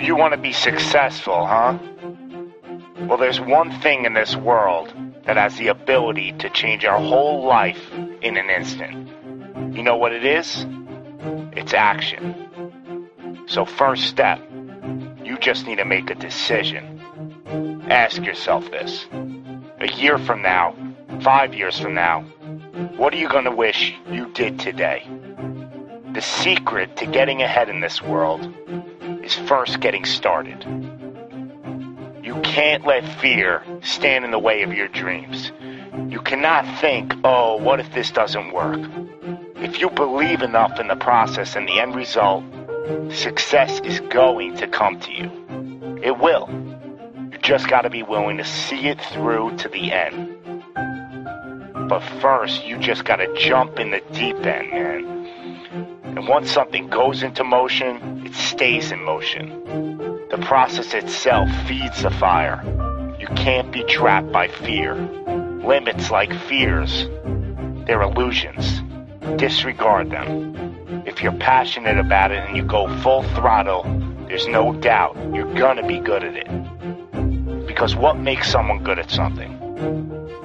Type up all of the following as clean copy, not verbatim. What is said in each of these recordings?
you want to be successful, huh? Well, there's one thing in this world that has the ability to change our whole life in an instant. You know what it is? It's action. So first step, you just need to make a decision. Ask yourself this. A year from now, 5 years from now, what are you going to wish you did today? The secret to getting ahead in this world is first getting started. You can't let fear stand in the way of your dreams. You cannot think, oh, what if this doesn't work? If you believe enough in the process and the end result, success is going to come to you. It will. You just got to be willing to see it through to the end. But first, you just got to jump in the deep end, man. And once something goes into motion, it stays in motion. The process itself feeds the fire. You can't be trapped by fear. Limits like fears, they're illusions. Disregard them. If you're passionate about it and you go full throttle, there's no doubt you're gonna be good at it. Because what makes someone good at something?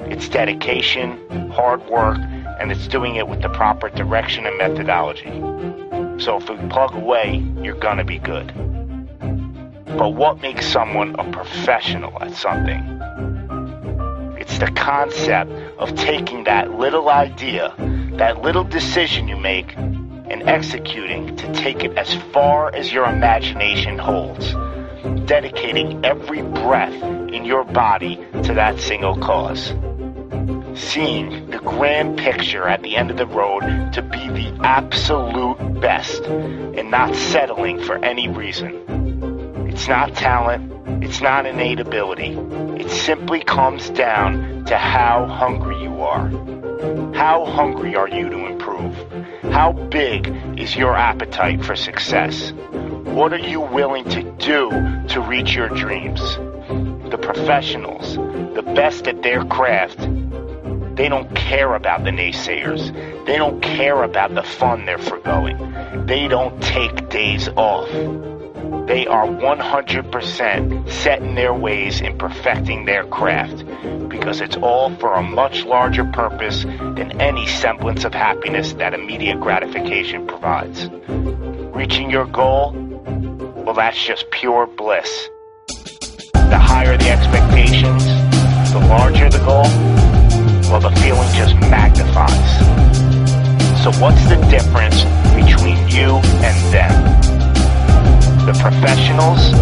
It's dedication, hard work, and it's doing it with the proper direction and methodology. So if we plug away, you're gonna be good. But what makes someone a professional at something? It's the concept of taking that little idea, that little decision you make, and executing to take it as far as your imagination holds, dedicating every breath in your body to that single cause. Seeing the grand picture at the end of the road to be the absolute best and not settling for any reason. It's not talent, it's not innate ability. It simply comes down to how hungry you are. How hungry are you to improve? How big is your appetite for success? What are you willing to do to reach your dreams? The professionals, the best at their craft, they don't care about the naysayers. They don't care about the fun they're forgoing. They don't take days off. They are 100% set in their ways in perfecting their craft because it's all for a much larger purpose than any semblance of happiness that immediate gratification provides. Reaching your goal? Well, that's just pure bliss. The higher the expectations, the larger the goal, well, the feeling just magnifies. So what's the difference between you and them? The professionals,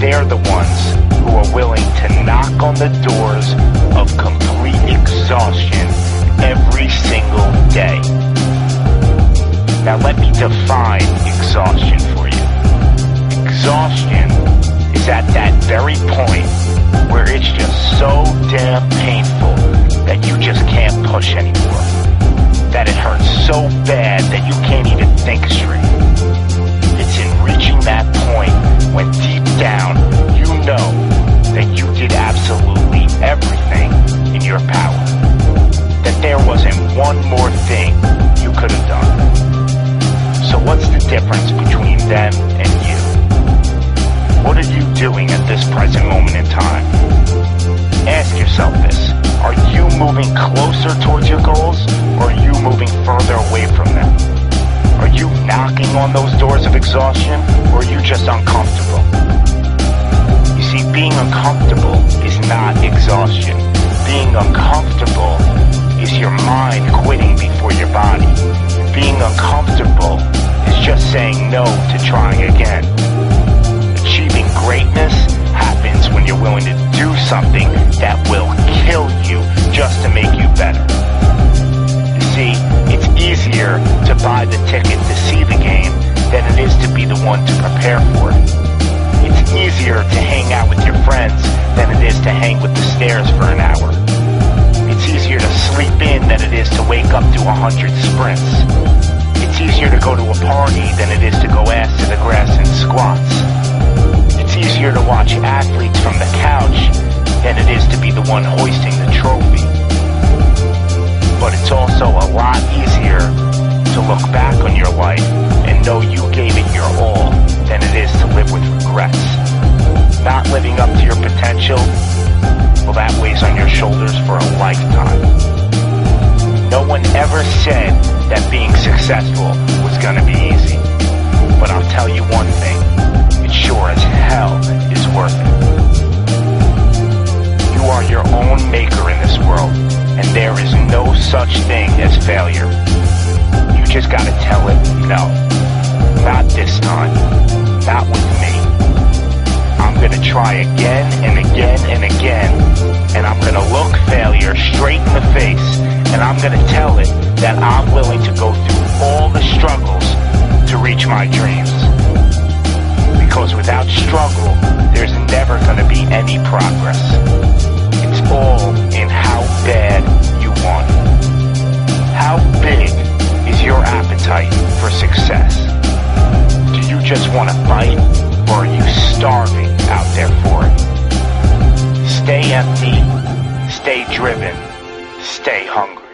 they're the ones who are willing to knock on the doors of complete exhaustion every single day. Now let me define exhaustion for you. Exhaustion is at that very point where it's just so damn painful that you just can't push anymore. That it hurts so bad that you can't even think straight. It's in reaching that point when deep down you know that you did absolutely everything in your power. That there wasn't one more thing you could have done. So what's the difference between them and you? What are you doing at this present moment in time? Ask yourself this. Are you moving closer towards your goals, or are you moving further away from them? Are you knocking on those doors of exhaustion, or are you just uncomfortable? You see, being uncomfortable is not exhaustion. Being uncomfortable is your mind quitting before your body. Being uncomfortable is just saying no to trying again. Achieving greatness happens when you're willing to do something that will kill you just to make you better. You see, it's easier to buy the ticket to see the game than it is to be the one to prepare for it. It's easier to hang out with your friends than it is to hang with the stairs for an hour. It's easier to sleep in than it is to wake up to 100 sprints. It's easier to go to a party than it is to go ass to the grass and squats. It's easier to watch athletes from the couch than it is to be the one hoisting the trophy. But it's also a lot easier to look back on your life and know you gave it your all than it is to live with regrets. Not living up to your potential, well, that weighs on your shoulders for a lifetime. No one ever said that being successful was gonna be easy. But I'll tell you one thing, it sure as hell is worth it. You are your own maker in this world, and there is no such thing as failure. You just gotta tell it, no, not this time, not with me. I'm gonna try again and again and again, and I'm gonna look failure straight in the face, and I'm gonna tell it that I'm willing to go through all the struggles to reach my dreams. Because without struggle, there's never gonna be any progress. It's all in how bad you want it. How big is your appetite for success? Do you just want to bite, or are you starving out there for it? Stay empty, stay driven, stay hungry.